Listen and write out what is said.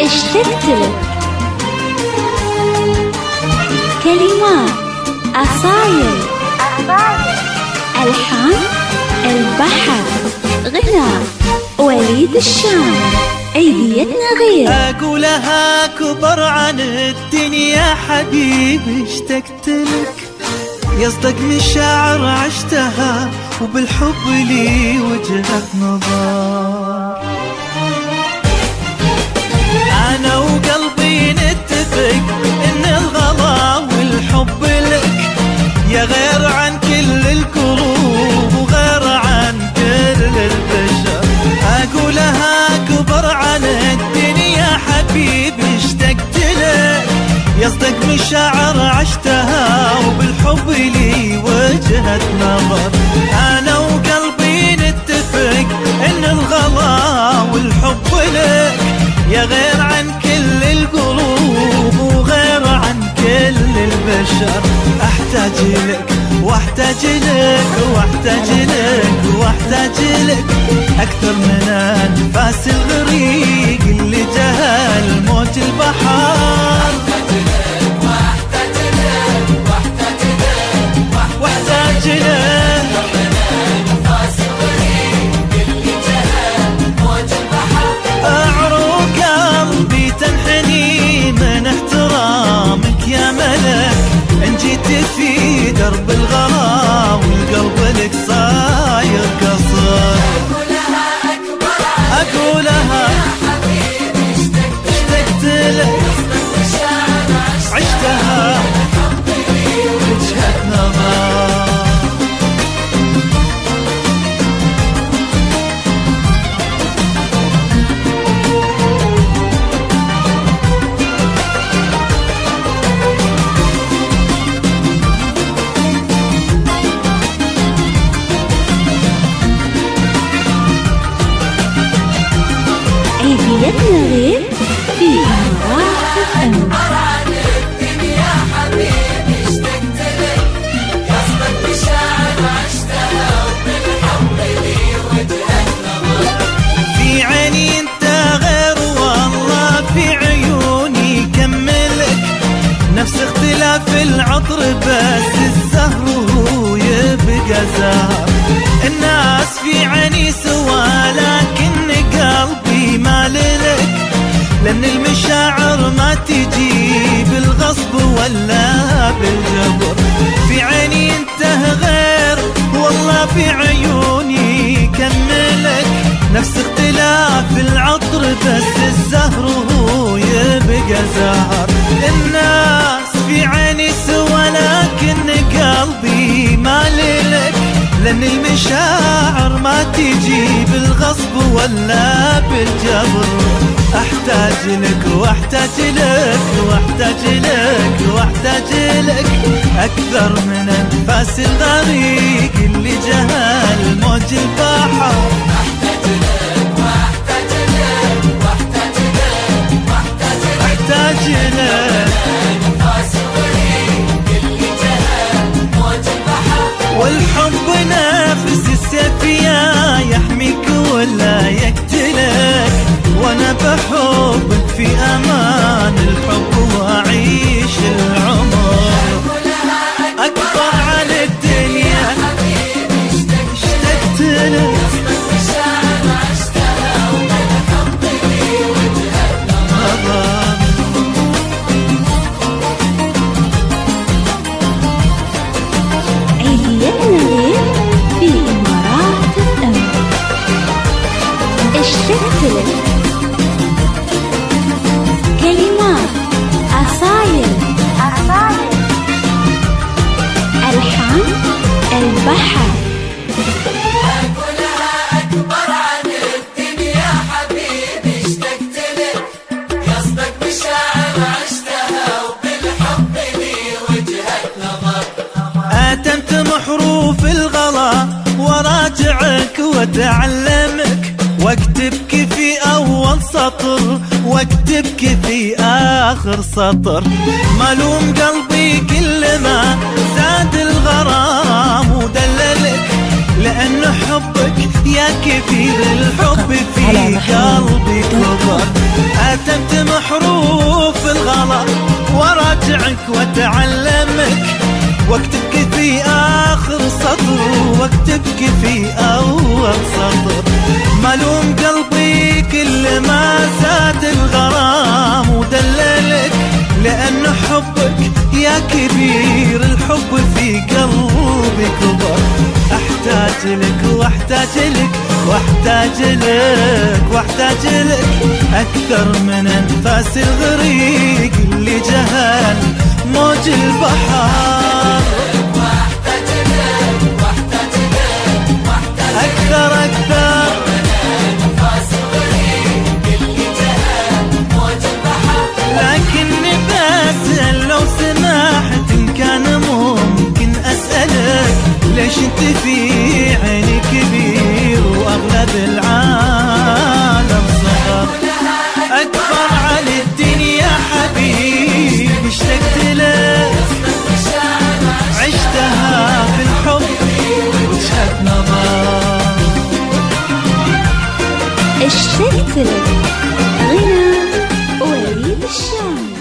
اشتقت لك. كلمات أصايل، ألحان البحر، غناء وليد الشام. عيديتنا غير. أقولها كبر عن الدنيا حبيبي اشتقت لك، يصدق مشاعر عشتها وبالحب لي وجهة نظر. أنا وقلبي نتفق إن الغلا والحب لك يا غير عن كل الكروب وغير عن كل البشر. أقولها كبر عن الدنيا حبيبي اشتقت لك، يصدق مشاعر عشتها وبالحب لي وجهة نظر. أنا وقلبي نتفق إن الغلا والحب لك يا غير عن كل القلوب وغير عن كل البشر. أحتاج لك واحتاج لك واحتاج لك واحتاج لك أكثر من أنفاس الغريق اللي جهل موج البحر. واحتاج لك أعروق قلبي تنحني من احترامك يا ملك. إن جيت في درب الغلا والقلب لك صاير قصر. أقولها يا حبيبي اشتقت لك، عشتها وجهة نظر. عيديتنا غير في إمارات FM. في عيني انت غير والله في عيوني كملك، نفس اختلاف العطر بس الزهر هو يبقى زهر. الناس في عيني سوا لكن قلبي ما لك، لأن المشاعر ما تجي بالغصب ولا بالجبر. في عيني انت غير والله في عيوني كملك، نفس اختلاف العطر بس الزهر هو يبقى زهر. الناس في عيني سوا لكن قلبي ما لك، لأن المشاعر ما تجي بالغصب ولا بالجبر. أحتاج لك واحتاج لك واحتاج لك واحتاج لك أكثر من أنفاس الغريق اللي جهل موج البحر. أحتاج لك واحتاج لك واحتاج لك واحتاج لك أنفاس الغريق اللي جهل موج البحر. والحب نفس السفينة يحميك ولا يقتلك، وانا بحبك في امان الحب واعيش العمر. اكبر على الدنيا اشتقت لك، عيديتنا غير في إمارات FM. اشتقت لك. كلمات أصايل، ألحان البحر. أقولها أكبر عن الدنيا حبيبي اشتقت لك، يصدق مشاعر عشتها وبالحب لي وجهة نظر. أتمت حروف الغلا وراجعك واتعلمك، واكتبك في أول سطر واكتبك في آخر سطر. ملوم قلبي كل ما زاد الغرام ودللك، لأن حبك يا كبير الحب في قلبي كبر. آتمت محروف الغلا وراجعك واتعلمك، واكتبك في آخر سطر واكتبك في أول سطر. ملوم قلبي كل ما زاد الغرام ودللك، لأن حبك يا كبير الحب في قلبي كبر. أحتاج لك واحتاج لك واحتاج لك واحتاج لك أكثر من أنفاس الغريق اللي جهل موج البحر. واحتاج لك واحتاج لك واحتاج أكثر أكثر من أنفاس الغريق اللي جهل موج البحر. لكني بسأل لو سمحت إن كان ممكن أسألك، ليش انت في عيني كبير وأغلب العالم صغر؟ أكبر عن الدنيا حبيبي اشتقت لك، عشتها في الحب وجهة نظر. اشتقت لك. غنى وليد الشام.